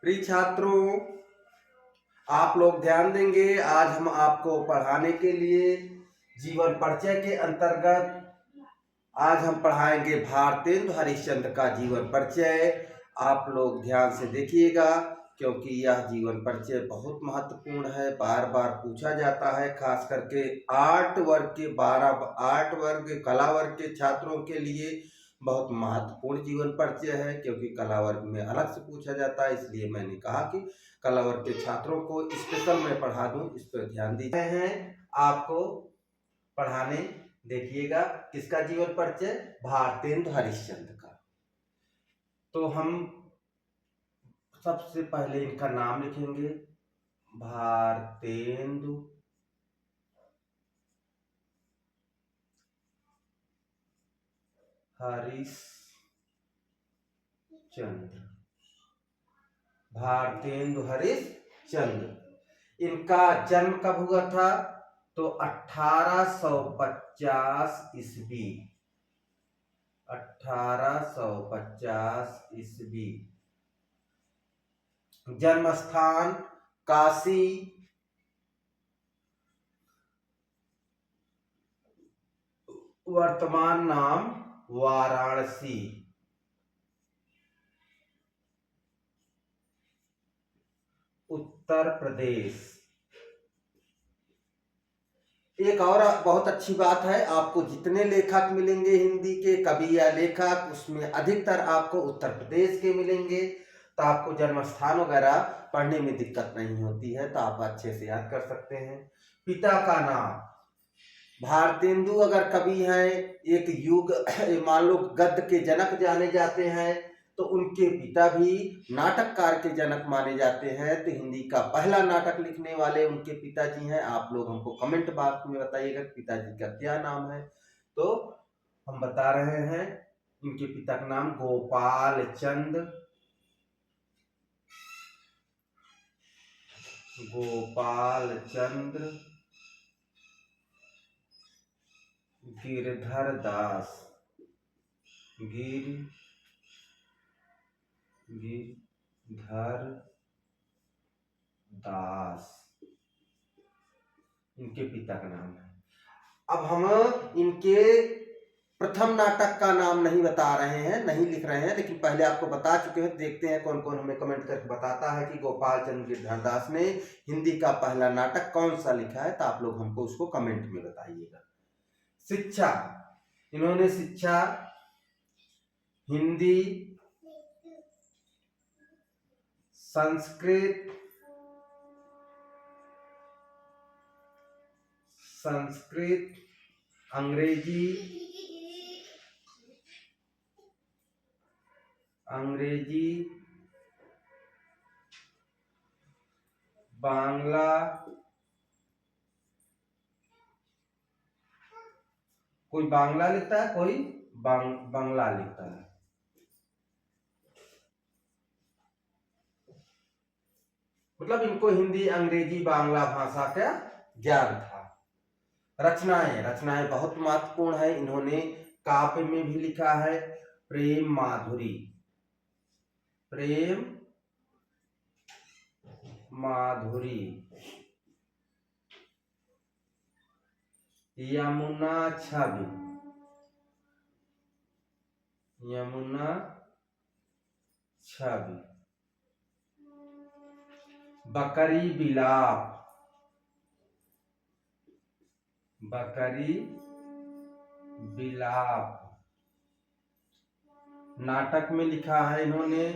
प्रिय छात्रों, आप लोग ध्यान देंगे। आज हम आपको पढ़ाने के लिए जीवन परिचय के अंतर्गत आज हम पढ़ाएंगे भारतेंदु हरिश्चंद्र का जीवन परिचय। आप लोग ध्यान से देखिएगा क्योंकि यह जीवन परिचय बहुत महत्वपूर्ण है, बार बार पूछा जाता है। खास करके आर्ट वर्ग कला वर्ग के छात्रों के लिए बहुत महत्वपूर्ण जीवन परिचय है, क्योंकि कला वर्ग में अलग से पूछा जाता है। इसलिए मैंने कहा कि कला वर्ग के छात्रों को स्पेशल मैं पढ़ा दूं, इस पर ध्यान दीजिए। हैं आपको पढ़ाने, देखिएगा किसका जीवन परिचय, भारतेंदु हरिश्चंद्र का। तो हम सबसे पहले इनका नाम लिखेंगे, भारतेंदु हरिश्चंद्र। भारतेंदु हरिश्चंद्र, इनका जन्म कब हुआ था? तो 1850 ईस्वी। 1850 ईस्वी। जन्म स्थान काशी, वर्तमान नाम वाराणसी। उत्तर प्रदेश। एक और बहुत अच्छी बात है, आपको जितने लेखक मिलेंगे हिंदी के, कवि या लेखक, उसमें अधिकतर आपको उत्तर प्रदेश के मिलेंगे। तो आपको जन्म स्थान वगैरह पढ़ने में दिक्कत नहीं होती है, तो आप अच्छे से याद कर सकते हैं। पिता का नाम, भारतेंदु अगर कवि हैं, एक युग मान लो गद्य के जनक जाने जाते हैं, तो उनके पिता भी नाटककार के जनक माने जाते हैं। तो हिंदी का पहला नाटक लिखने वाले उनके पिताजी हैं। आप लोग हमको कमेंट बॉक्स में बताइएगा पिताजी का क्या नाम है। तो हम बता रहे हैं, इनके पिता का नाम गोपाल चंद्र गिरधर दास। गिरधर दास इनके पिता का नाम है। अब हम इनके प्रथम नाटक का नाम नहीं बता रहे हैं, नहीं लिख रहे हैं, लेकिन पहले आपको बता चुके हैं। देखते हैं कौन कौन हमें कमेंट करके बताता है कि गोपाल चंद्र गिरधर दास ने हिंदी का पहला नाटक कौन सा लिखा है। तो आप लोग हमको उसको कमेंट में बताइएगा। शिक्षा, इन्होंने शिक्षा हिंदी, संस्कृत, अंग्रेजी, बांग्ला, कोई बांग्ला लिखता है, कोई बांग्ला लिखता है। मतलब इनको हिंदी, अंग्रेजी, बांग्ला भाषा का ज्ञान था। रचनाएं बहुत महत्वपूर्ण है। इन्होंने काव्य में भी लिखा है, प्रेम माधुरी, यमुना छवि, बकरी बिलाप नाटक में लिखा है इन्होंने।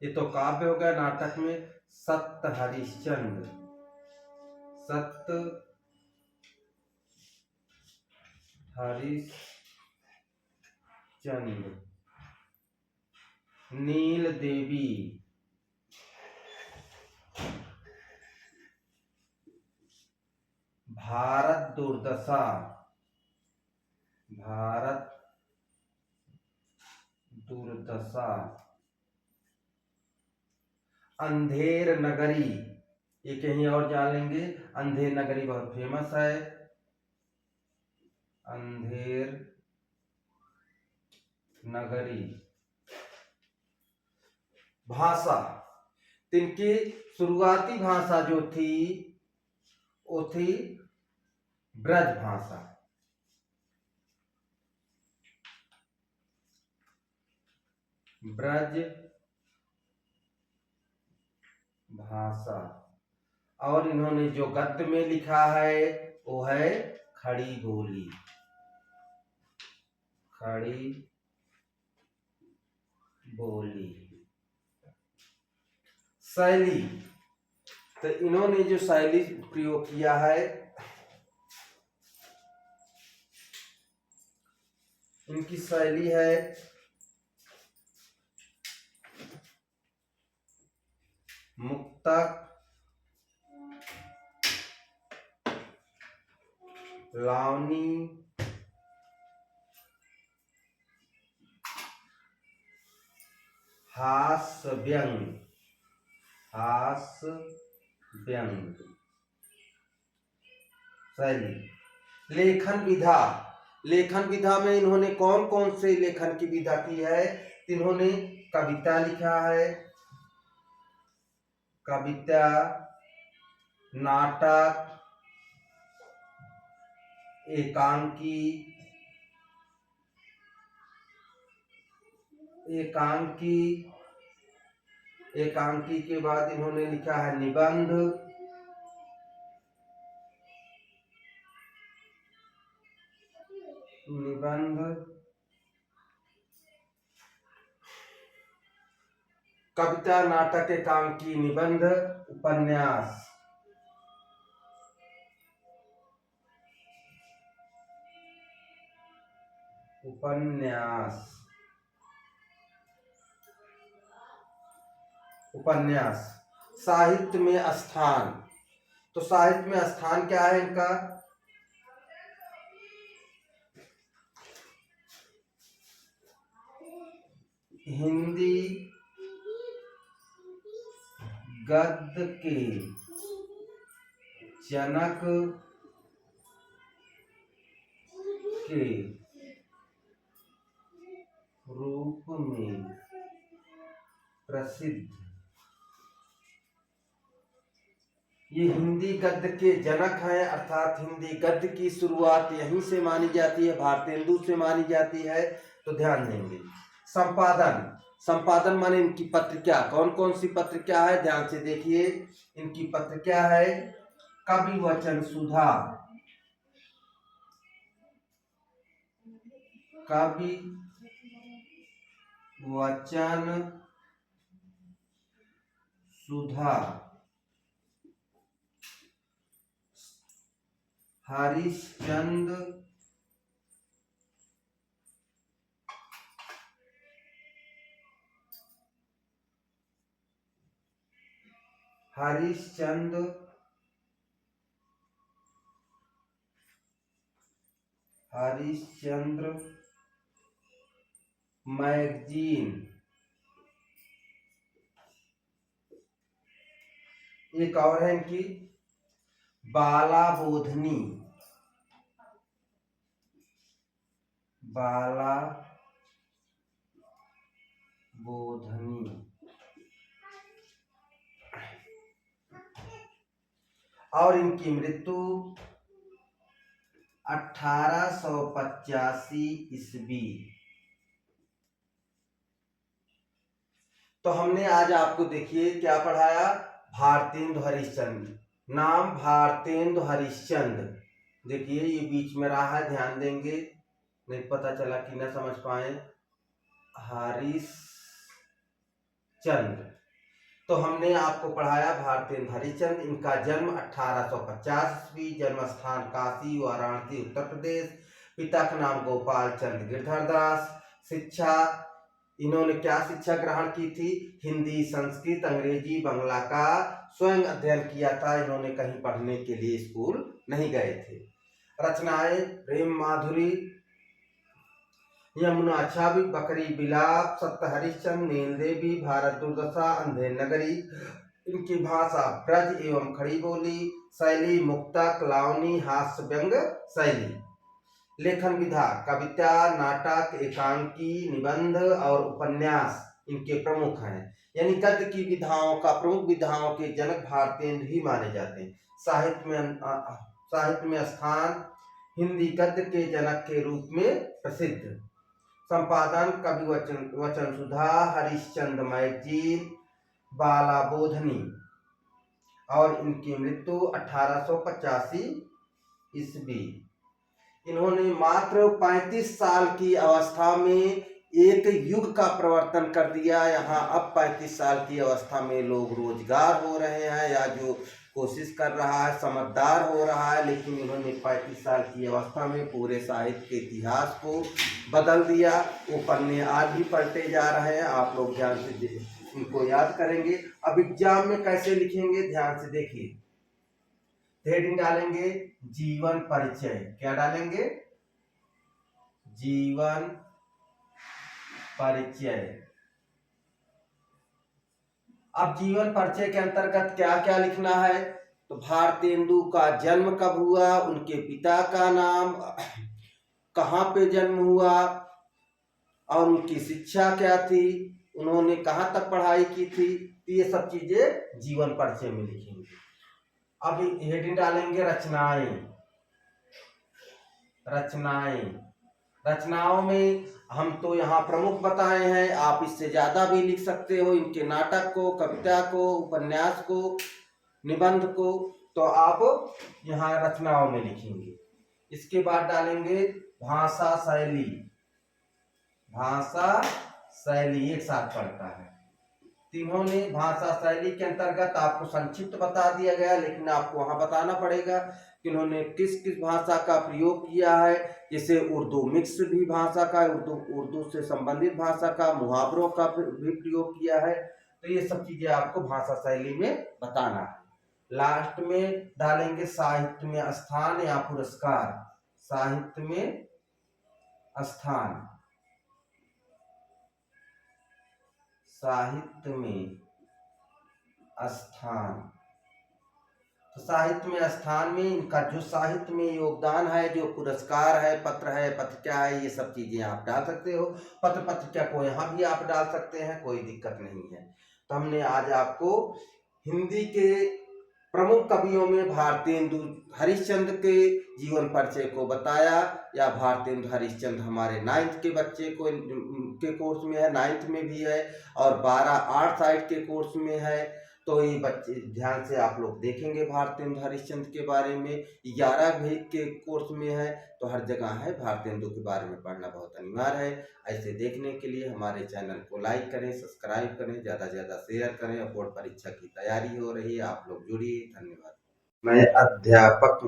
ये तो काव्य हो गया। नाटक में सत्य हरिश्चंद्र, नील देवी, भारत दुर्दशा, अंधेर नगरी, ये कहीं और जान लेंगे। अंधेर नगरी बहुत फेमस है। अंधेर नगरी। भाषा, तो इनकी शुरुआती भाषा जो थी वो थी ब्रज भाषा। ब्रज भाषा। और इन्होंने जो गद्य में लिखा है वो है खड़ी बोली। खड़ी बोली। शैली, तो इन्होंने जो शैली प्रयोग किया है, इनकी शैली है मुक्तक, लावनी, हास्य व्यंग। हास्य व्यंग शैली। लेखन विधा। लेखन विधा में इन्होंने कौन कौन से लेखन की विधा की है? इन्होंने कविता लिखा है, कविता, नाटक, एकांकी। एकांकी के बाद इन्होंने लिखा है निबंध। कविता, नाटक, एकांकी, निबंध, उपन्यास। उपन्यास। साहित्य में स्थान। तो साहित्य में स्थान क्या है इनका? हिंदी गद्य के जनक के रूप में प्रसिद्ध। ये हिंदी गद्य के जनक हैं, अर्थात हिंदी गद्य की शुरुआत यहीं से मानी जाती है, भारतेंदु से मानी जाती है। तो ध्यान देंगे। संपादन। संपादन माने इनकी पत्रिका। कौन कौन सी पत्रिका है? ध्यान से देखिए। इनकी पत्रिका है कवि वचन सुधा। कवि वचन सुधा। हरिश्चंद्र मैगजीन। एक और है इनकी बाला बोधनी। बाला बोधनी। और इनकी मृत्यु 1885 ईस्वी। तो हमने आज आपको देखिए क्या पढ़ाया? भारतेंदु हरिश्चंद्र। नाम भारतेंदु हरिश्चंद्र। देखिए ये बीच में रहा है, ध्यान देंगे, नहीं पता चला कि न समझ पाए। हरिश्चंद्र। तो हमने आपको पढ़ाया भारतेंदु हरिश्चंद्र। इनका जन्म 1850 ईस्वी। जन्म स्थान काशी वाराणसी उत्तर प्रदेश। पिता का नाम गोपाल चंद्र गिरधर दास। शिक्षा, इन्होंने क्या शिक्षा ग्रहण की थी? हिंदी, संस्कृत, अंग्रेजी, बंगला का स्वयं अध्ययन किया था। इन्होंने कहीं पढ़ने के लिए स्कूल नहीं गए थे। रचनाएं प्रेम माधुरी, यमुना छवि, बकरी बिलाप, सत्य हरिश्चंद्र, नील देवी, भारत दुर्दशा, अंधेर नगरी। इनकी भाषा ब्रज एवं खड़ी बोली। शैली मुक्तक, लावनी, हास्य व्यंग शैली। लेखन विधा कविता, नाटक, एकांकी, निबंध और उपन्यास इनके प्रमुख हैं। यानी गद्य की विधाओं का प्रमुख विधाओं के जनक भारतेंदु ही माने जाते हैं। साहित्य में स्थान हिंदी गद्य के जनक के रूप में प्रसिद्ध। संपादन कवि वचन सुधा, हरिश्चंद्र मैगजीन, बाला बोधनी, और इनकी मृत्यु 1885 ईस्वी। इन्होंने मात्र 35 साल की अवस्था में एक युग का प्रवर्तन कर दिया। यहाँ अब 35 साल की अवस्था में लोग रोजगार हो रहे हैं या जो कोशिश कर रहा है समझदार हो रहा है, लेकिन इन्होंने 35 साल की अवस्था में पूरे साहित्य के इतिहास को बदल दिया। वो पन्ने आज भी पलटे जा रहे हैं। आप लोग ध्यान से इनको याद करेंगे। अब एग्जाम में कैसे लिखेंगे ध्यान से देखिए। हेडिंग डालेंगे जीवन परिचय। क्या डालेंगे? जीवन परिचय। अब जीवन परिचय के अंतर्गत क्या क्या लिखना है? तो भारतेंदु का जन्म कब हुआ, उनके पिता का नाम, कहाँ पे जन्म हुआ और उनकी शिक्षा क्या थी, उन्होंने कहाँ तक पढ़ाई की थी, तो ये सब चीजें जीवन परिचय में लिखेंगे। अब हेडिंग डालेंगे रचनाएं। रचनाओं में हम तो यहाँ प्रमुख बताए हैं, आप इससे ज्यादा भी लिख सकते हो। इनके नाटक को, कविता को, उपन्यास को, निबंध को, तो आप यहाँ रचनाओं में लिखेंगे। इसके बाद डालेंगे भाषा शैली। भाषा शैली एक साथ पढ़ता है। तीनों ने भाषा शैली के अंतर्गत आपको संक्षिप्त बता दिया गया, लेकिन आपको वहां बताना पड़ेगा कि उन्होंने किस किस भाषा का प्रयोग किया है। जैसे उर्दू मिक्स भी भाषा का, उर्दू से संबंधित भाषा का, मुहावरों का भी प्रयोग किया है। तो ये सब चीजें आपको भाषा शैली में बताना है। लास्ट में डालेंगे साहित्य में स्थान या पुरस्कार। साहित्य में स्थान, साहित्य में स्थान। तो साहित्य में स्थान में इनका जो साहित्य में योगदान है, जो पुरस्कार है, पत्र है, पत्रिका है, ये सब चीजें आप डाल सकते हो। पत्र पत्रिका को यहाँ भी आप डाल सकते हैं, कोई दिक्कत नहीं है। तो हमने आज आपको हिंदी के प्रमुख कवियों में भारतेंदु हरिश्चंद्र के जीवन परिचय को बताया। या भारतेंदु हरिश्चंद्र हमारे 9th के बच्चे को के कोर्स में है, 9th में भी है, और 12 आर्ट साइड के कोर्स में है। तो ये बच्चे ध्यान से आप लोग देखेंगे भारतेंदु हरिश्चंद्र के बारे में। 11 भी के कोर्स में है, तो हर जगह है भारतेंदु के बारे में पढ़ना बहुत अनिवार्य है। ऐसे देखने के लिए हमारे चैनल को लाइक करें, सब्सक्राइब करें, ज़्यादा से ज़्यादा शेयर करें। और बोर्ड परीक्षा की तैयारी हो रही है, आप लोग जुड़िए। धन्यवाद। मैं अध्यापक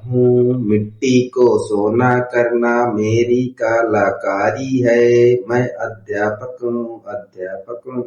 हूँ, मिट्टी को सोना करना मेरी कलाकारी है। मैं अध्यापक हूँ।